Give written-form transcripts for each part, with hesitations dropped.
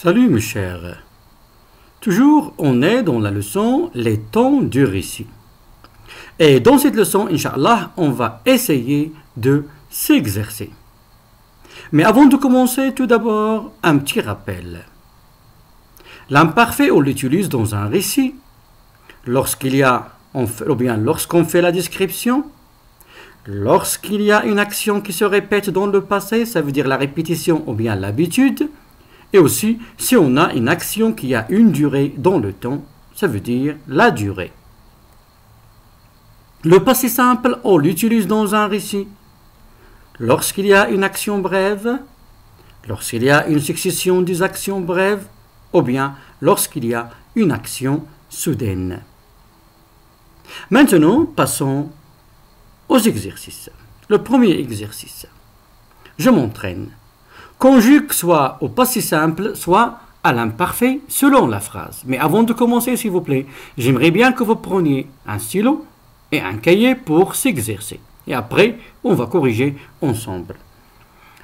Salut mes chers. Toujours, on est dans la leçon les temps du récit. Et dans cette leçon, Inch'Allah, on va essayer de s'exercer. Mais avant de commencer, tout d'abord, un petit rappel. L'imparfait, on l'utilise dans un récit lorsqu'il y a, ou bien lorsqu'on fait la description, lorsqu'il y a une action qui se répète dans le passé, ça veut dire la répétition ou bien l'habitude, et aussi si on a une action qui a une durée dans le temps, ça veut dire la durée. Le passé simple, on l'utilise dans un récit lorsqu'il y a une action brève, lorsqu'il y a une succession des actions brèves, ou bien lorsqu'il y a une action soudaine. Maintenant, passons aux exercices. Le premier exercice. Je m'entraîne. Conjugue soit au passé simple, soit à l'imparfait selon la phrase. Mais avant de commencer, s'il vous plaît, j'aimerais bien que vous preniez un stylo et un cahier pour s'exercer. Et après, on va corriger ensemble.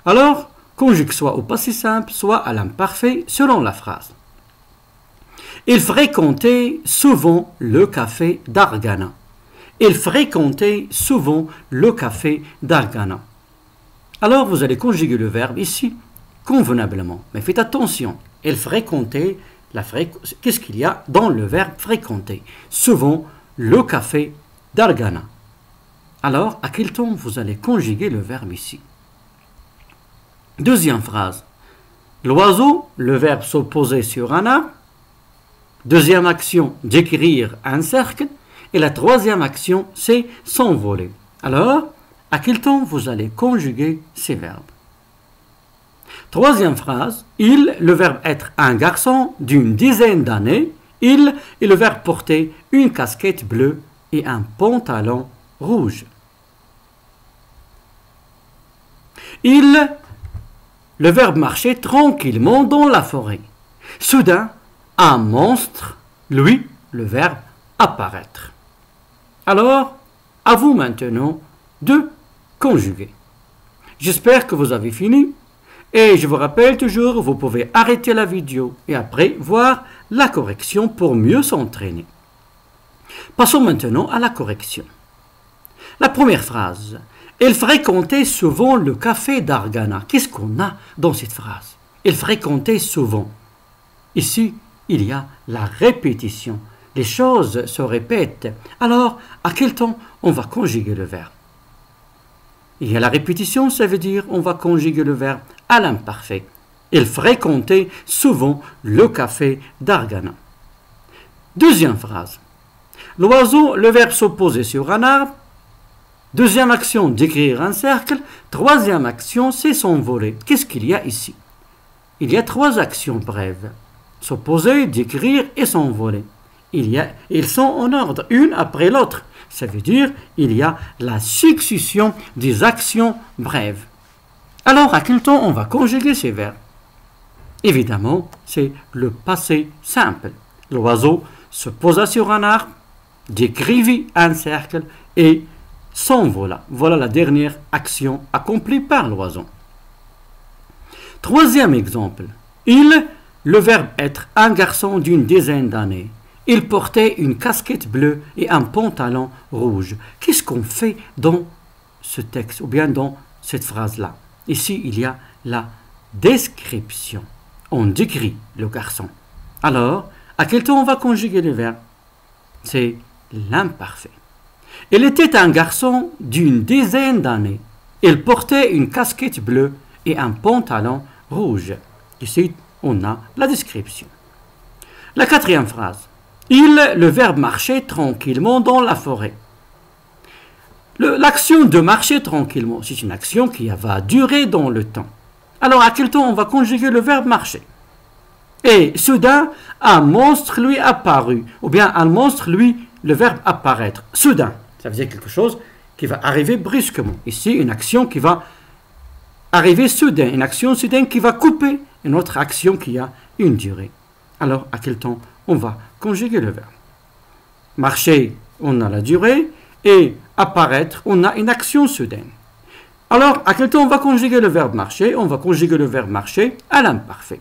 Alors, conjugue soit au passé simple, soit à l'imparfait selon la phrase. Il fréquentait souvent le café d'Argana. Il fréquentait souvent le café d'Argana. Alors, vous allez conjuguer le verbe ici convenablement. Mais faites attention. Il fréquentait, qu'est-ce qu'il y a dans le verbe fréquenter? Souvent, le café d'Argana. Alors, à quel temps vous allez conjuguer le verbe ici? Deuxième phrase. L'oiseau, le verbe se poser sur un arbre. Deuxième action, d'écrire un cercle. Et la troisième action, c'est s'envoler. Alors, à quel temps vous allez conjuguer ces verbes? Troisième phrase, il, le verbe être un garçon d'une dizaine d'années. Il est le verbe porter une casquette bleue et un pantalon rouge. Il, le verbe marcher tranquillement dans la forêt. Soudain, un monstre, lui, le verbe apparaître. Alors, à vous maintenant de conjuguer. J'espère que vous avez fini. Et je vous rappelle toujours, vous pouvez arrêter la vidéo et après voir la correction pour mieux s'entraîner. Passons maintenant à la correction. La première phrase. Il fréquentait souvent le café d'Argana. Qu'est-ce qu'on a dans cette phrase? Il fréquentait souvent. Ici, il y a la répétition. Les choses se répètent. Alors, à quel temps on va conjuguer le verbe? Il y a la répétition, ça veut dire on va conjuguer le verbe à l'imparfait. Il fréquentait souvent le café d'Argana. Deuxième phrase. L'oiseau, le verbe se poser sur un arbre. Deuxième action, d'écrire un cercle. Troisième action, c'est s'envoler. Qu'est-ce qu'il y a ici? Il y a trois actions brèves. Se poser, d'écrire et s'envoler. Ils sont en ordre, une après l'autre. Ça veut dire il y a la succession des actions brèves. Alors, à quel temps on va conjuguer ces verbes? Évidemment, c'est le passé simple. L'oiseau se posa sur un arbre, décrivit un cercle et s'envola. Voilà la dernière action accomplie par l'oiseau. Troisième exemple. Il, le verbe être un garçon d'une dizaine d'années. Il portait une casquette bleue et un pantalon rouge. Qu'est-ce qu'on fait dans ce texte ou bien dans cette phrase-là? Ici, il y a la description. On décrit le garçon. Alors, à quel temps on va conjuguer le verbe? C'est l'imparfait. Il était un garçon d'une dizaine d'années. Il portait une casquette bleue et un pantalon rouge. Ici, on a la description. La quatrième phrase. Il, le verbe marcher tranquillement dans la forêt. L'action de marcher tranquillement, c'est une action qui va durer dans le temps. Alors, à quel temps on va conjuguer le verbe marcher? Et soudain, un monstre lui apparut. Ou bien un monstre, lui, le verbe apparaître. Soudain, ça veut dire quelque chose qui va arriver brusquement. Ici, une action qui va arriver soudain. Une action soudaine qui va couper une autre action qui a une durée. Alors, à quel temps on va conjuguer le verbe? Marcher, on a la durée, et apparaître, on a une action soudaine. Alors, à quel temps on va conjuguer le verbe marcher? On va conjuguer le verbe marcher à l'imparfait.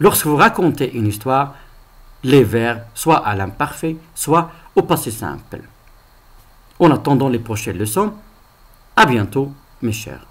lorsque vous racontez une histoire, les verbes soit à l'imparfait, soit au passé simple. En attendant les prochaines leçons, à bientôt mes chers.